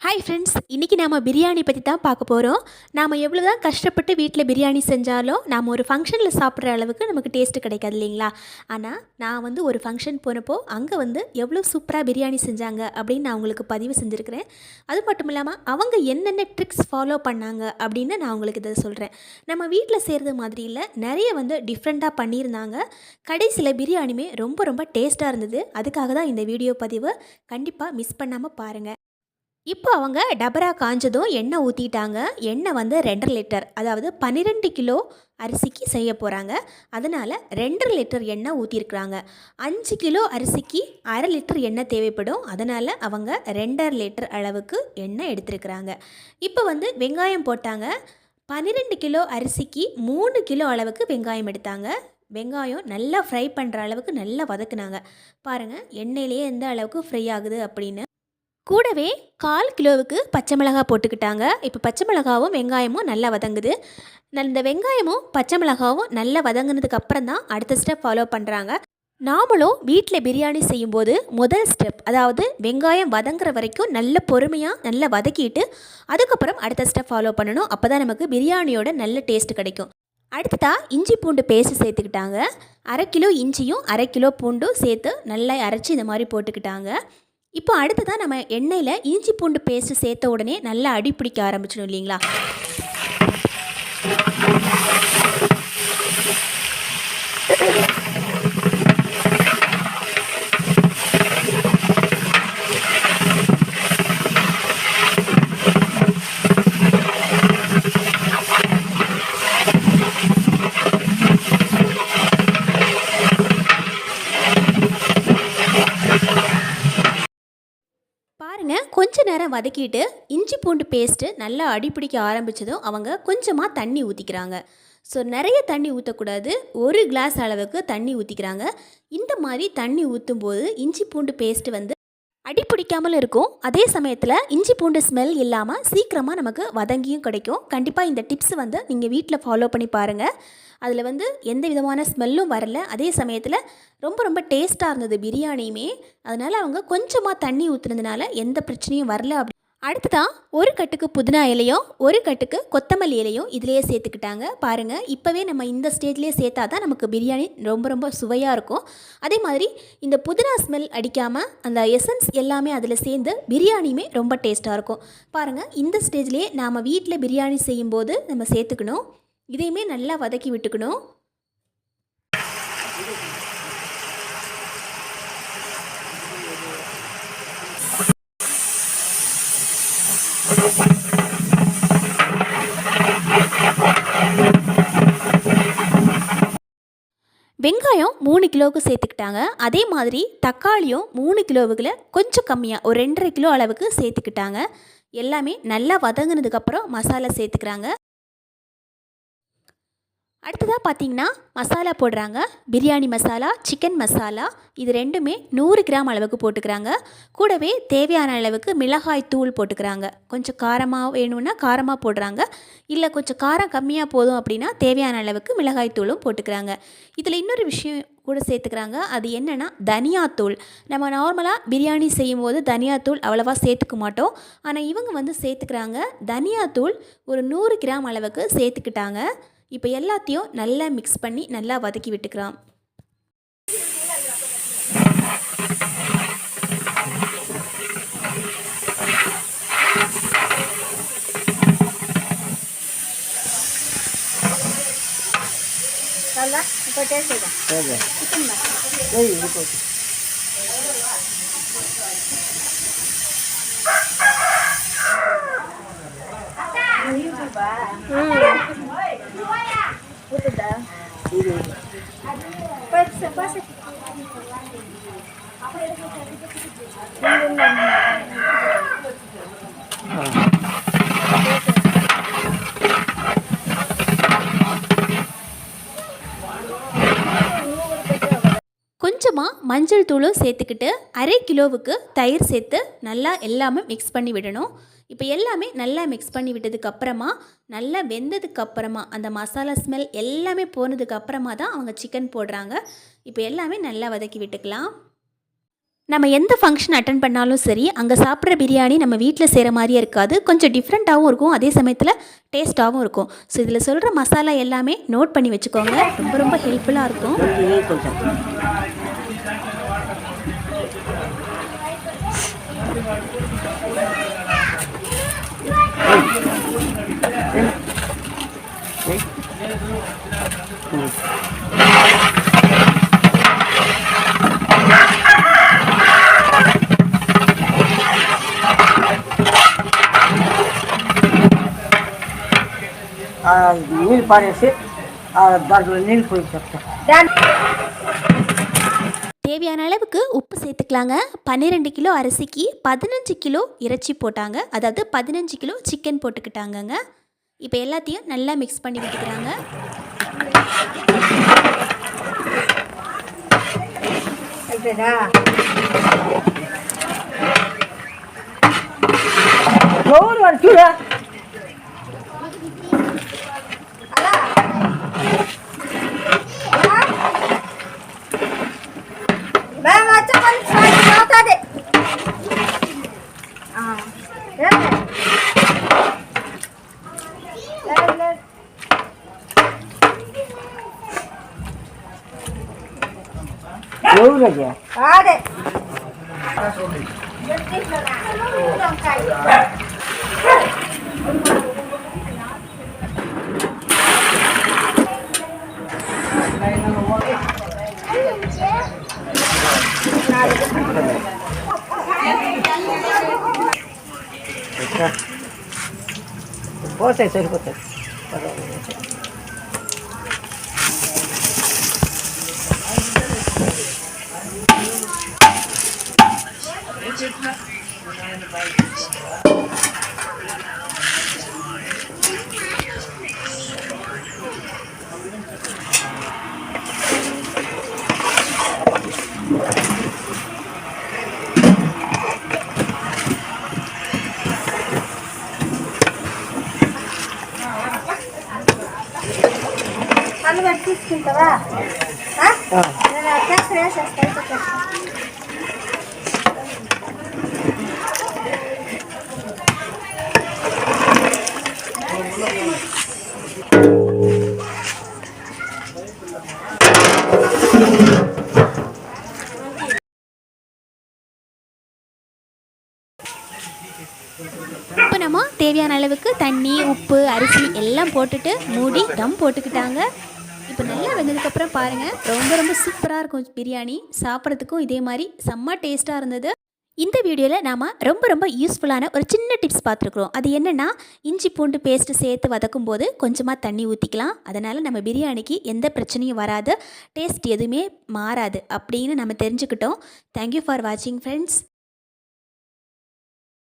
Hi friends, இன்றைக்கி நாம் பிரியாணி பற்றி தான் பார்க்க போகிறோம். நாம் எவ்வளோ தான் கஷ்டப்பட்டு வீட்டில் பிரியாணி செஞ்சாலும் நாம் ஒரு ஃபங்க்ஷனில் சாப்பிட்ற அளவுக்கு நமக்கு டேஸ்ட்டு கிடைக்காது இல்லைங்களா? ஆனால் நான் ஒரு ஃபங்க்ஷன் போனப்போ அங்கே எவ்வளோ சூப்பராக பிரியாணி செஞ்சாங்க அப்படின்னு நான் உங்களுக்கு பதிவு செஞ்சுருக்கிறேன். அது மட்டும் இல்லாமல் அவங்க என்னென்ன ட்ரிக்ஸ் ஃபாலோ பண்ணாங்க அப்படின்னு நான் உங்களுக்கு இதை சொல்கிறேன். நம்ம வீட்டில் செய்கிறது மாதிரி இல்லை, நிறைய டிஃப்ரெண்ட்டாக பண்ணியிருந்தாங்க. கடைசியில் பிரியாணியுமே ரொம்ப ரொம்ப டேஸ்ட்டாக இருந்தது. அதுக்காக தான் இந்த வீடியோ பதிவு. கண்டிப்பாக மிஸ் பண்ணாமல் பாருங்கள். இப்போ அவங்க டபரா காஞ்சதும் எண்ணெய் ஊற்றிட்டாங்க. எண்ணெய் 2.5 லிட்டர், அதாவது 12 கிலோ அரிசிக்கு செய்ய போகிறாங்க. அதனால் 2.5 லிட்டர் எண்ணெய் ஊற்றிருக்கிறாங்க. 5 கிலோ அரிசிக்கு 1/2 லிட்டர் எண்ணெய் தேவைப்படும். அதனால் அவங்க 2.5 லிட்டர் அளவுக்கு எண்ணெய் எடுத்துருக்குறாங்க. இப்போ வெங்காயம் போட்டாங்க. 12 கிலோ அரிசிக்கு 3 கிலோ அளவுக்கு வெங்காயம் எடுத்தாங்க. வெங்காயம் நல்லா ஃப்ரை பண்ணுற அளவுக்கு நல்லா வதக்குனாங்க. பாருங்கள் எண்ணெயிலேயே எந்த அளவுக்கு ஃப்ரை ஆகுது அப்படின்னு. கூடவே 1/4 கிலோவுக்கு பச்சை மிளகாய் போட்டுக்கிட்டாங்க. இப்போ பச்சை மிளகாவும் வெங்காயமும் நல்லா வதங்குது. இந்த வெங்காயமும் பச்சை மிளகாவும் நல்லா வதங்கினதுக்கு அப்புறம் தான் அடுத்த ஸ்டெப் ஃபாலோ பண்ணுறாங்க. நாமளும் வீட்டில் பிரியாணி செய்யும்போது முதல் ஸ்டெப், அதாவது வெங்காயம் வதங்குற வரைக்கும் நல்ல பொறுமையாக நல்லா வதக்கிட்டு அதுக்கப்புறம் அடுத்த ஸ்டெப் ஃபாலோ பண்ணணும். அப்போ தான் நமக்கு பிரியாணியோட நல்ல டேஸ்ட் கிடைக்கும். அடுத்ததாக இஞ்சி பூண்டு பேஸ்ட்டு சேர்த்துக்கிட்டாங்க. 1/2 கிலோ இஞ்சியும் 1/2 கிலோ பூண்டும் சேர்த்து நல்லா அரைச்சி இந்த மாதிரி போட்டுக்கிட்டாங்க. இப்போ அடுத்ததான் நம்ம எண்ணெயில் இஞ்சி பூண்டு பேஸ்ட்டு சேர்த்த உடனே நல்லா அடி பிடிக்க ஆரம்பிச்சிடும் இல்லைங்களா? கொஞ்ச நேரம் வதக்கிட்டு இஞ்சி பூண்டு பேஸ்ட்டு நல்லா அடிப்பிடிக்க ஆரம்பித்ததும் அவங்க கொஞ்சமாக தண்ணி ஊற்றிக்கிறாங்க. ஸோ நிறைய தண்ணி ஊற்றக்கூடாது, 1 கிளாஸ் அளவுக்கு தண்ணி ஊற்றிக்கிறாங்க. இந்த மாதிரி தண்ணி ஊற்றும்போது இஞ்சி பூண்டு பேஸ்ட்டு அடிப்பிடிக்காமல் இருக்கும். அதே சமயத்தில் இஞ்சி பூண்டு ஸ்மெல் இல்லாமல் சீக்கிரமாக நமக்கு வதங்கியும் கிடைக்கும். கண்டிப்பாக இந்த டிப்ஸ் நீங்கள் வீட்டில் ஃபாலோ பண்ணி பாருங்கள். அதில் எந்த விதமான ஸ்மெல்லும் வரல. அதே சமயத்தில் ரொம்ப ரொம்ப டேஸ்ட்டாக இருந்தது பிரியாணியுமே. அதனால் அவங்க கொஞ்சமாக தண்ணி ஊற்றுனதுனால எந்த பிரச்சனையும் வரல. அடுத்ததான் 1 கட்டுக்கு புதினா இலையும் 1 கட்டுக்கு கொத்தமல்லி இலையும் இதிலேயே சேர்த்துக்கிட்டாங்க. பாருங்கள், இப்போவே நம்ம இந்த ஸ்டேஜ்லேயே சேர்த்தா தான் நமக்கு பிரியாணி ரொம்ப ரொம்ப சுவையாக இருக்கும். அதே மாதிரி இந்த புதினா ஸ்மெல் அடிக்காமல் அந்த எசன்ஸ் எல்லாமே அதில் சேர்ந்து பிரியாணியுமே ரொம்ப டேஸ்ட்டாக இருக்கும். பாருங்கள், இந்த ஸ்டேஜ்லேயே நாம் வீட்டில் பிரியாணி செய்யும்போது நம்ம சேர்த்துக்கணும். இதையுமே நல்லா வதக்கி விட்டுக்கணும். வெங்காயம் 3 கிலோவுக்கு சேர்த்துக்கிட்டாங்க. அதே மாதிரி தக்காளியும் 3 கிலோவுக்குள்ள கொஞ்சம் கம்மியாக ஒரு 2.5 கிலோ அளவுக்கு சேர்த்துக்கிட்டாங்க. எல்லாமே நல்லா வதங்கினதுக்கப்புறம் மசாலா சேர்த்துக்கிறாங்க. அடுத்ததாக பார்த்திங்கன்னா மசாலா போடுறாங்க. பிரியாணி மசாலா, சிக்கன் மசாலா, இது ரெண்டுமே 100 கிராம் அளவுக்கு போட்டுக்கிறாங்க. கூடவே தேவையான அளவுக்கு மிளகாய் தூள் போட்டுக்கிறாங்க. கொஞ்சம் காரமாக வேணும்னா காரமாக போடுறாங்க, இல்லை கொஞ்சம் காரம் கம்மியாக போதும் அப்படின்னா தேவையான அளவுக்கு மிளகாய் தூளும் போட்டுக்கிறாங்க. இதில் இன்னொரு விஷயம் கூட சேர்த்துக்கிறாங்க. அது என்னென்னா தனியாத்தூள். நம்ம நார்மலாக பிரியாணி செய்யும்போது தனியாத்தூள் அவ்வளோவா சேர்த்துக்க மாட்டோம். ஆனால் இவங்க சேர்த்துக்கிறாங்க. தனியாத்தூள் ஒரு 100 கிராம் அளவுக்கு சேர்த்துக்கிட்டாங்க. இப்போ எல்லாத்தையும் நல்லா மிக்ஸ் பண்ணி நல்லா வதக்கி விட்டுக்கிறோம். கொஞ்சமாக மஞ்சள் தூளும் சேர்த்துக்கிட்டு 1/2 கிலோவுக்கு தயிர் சேர்த்து நல்லா எல்லாமே மிக்ஸ் பண்ணி விடணும். இப்போ எல்லாமே நல்லா மிக்ஸ் பண்ணி விட்டதுக்கப்புறமா நல்லா வெந்ததுக்கப்புறமா அந்த மசாலா ஸ்மெல் எல்லாமே போனதுக்கப்புறமா தான் அவங்க சிக்கன் போடுறாங்க. இப்போ எல்லாமே நல்லா வதக்கி விட்டுக்கலாம். நம்ம எந்த ஃபங்க்ஷன் அட்டன் பண்ணாலும் சரி, அங்கே சாப்பிட்ற பிரியாணி நம்ம வீட்டில் செய்கிற மாதிரியே இருக்காது. கொஞ்சம் டிஃப்ரெண்ட்டாகவும் இருக்கும், அதே சமயத்தில் டேஸ்ட்டாகவும் இருக்கும். ஸோ இதில் சொல்கிற மசாலா எல்லாமே நோட் பண்ணி வச்சுக்கோங்க, ரொம்ப ரொம்ப ஹெல்ப்ஃபுல்லாக இருக்கும். నీళ్ళు పాడేసి దాంట్లో నీళ్ళు పోయి చెప్తాను. தேவையான அளவுக்கு உப்பு சேர்த்துக்கலாங்க. 12 கிலோ அரிசிக்கு 15 கிலோ இறைச்சி போட்டாங்க, அதாவது 15 கிலோ சிக்கன் போட்டுக்கிட்டாங்கங்க. இப்போ எல்லாத்தையும் நல்லா மிக்ஸ் பண்ணி விட்டுக்கிறாங்க. పోతాయి సరిపోతాయి. తీసుకుంటావా? இப்போ நம்ம தேவையான அளவுக்கு தண்ணி, உப்பு, அரிசி எல்லாம் போட்டுட்டு மூடி தம் போட்டுக்கிட்டாங்க. இப்போ நல்லா வெந்ததுக்கப்புறம் பாருங்கள், ரொம்ப ரொம்ப சூப்பராக இருக்கும் பிரியாணி. சாப்பிட்றதுக்கும் இதே மாதிரி செம்ம டேஸ்ட்டாக இருந்தது. இந்த வீடியோவில் நாம் ரொம்ப ரொம்ப யூஸ்ஃபுல்லான ஒரு சின்ன டிப்ஸ் பார்த்துருக்குறோம். அது என்னென்னா, இஞ்சி பூண்டு பேஸ்ட்டு சேர்த்து வதக்கும் போது கொஞ்சமாக தண்ணி ஊற்றிக்கலாம். அதனால் நம்ம பிரியாணிக்கு எந்த பிரச்சனையும் வராது, டேஸ்ட் எதுவுமே மாறாது அப்படின்னு நம்ம தெரிஞ்சுக்கிட்டோம். தேங்க்யூ ஃபார் வாட்சிங் ஃப்ரெண்ட்ஸ்.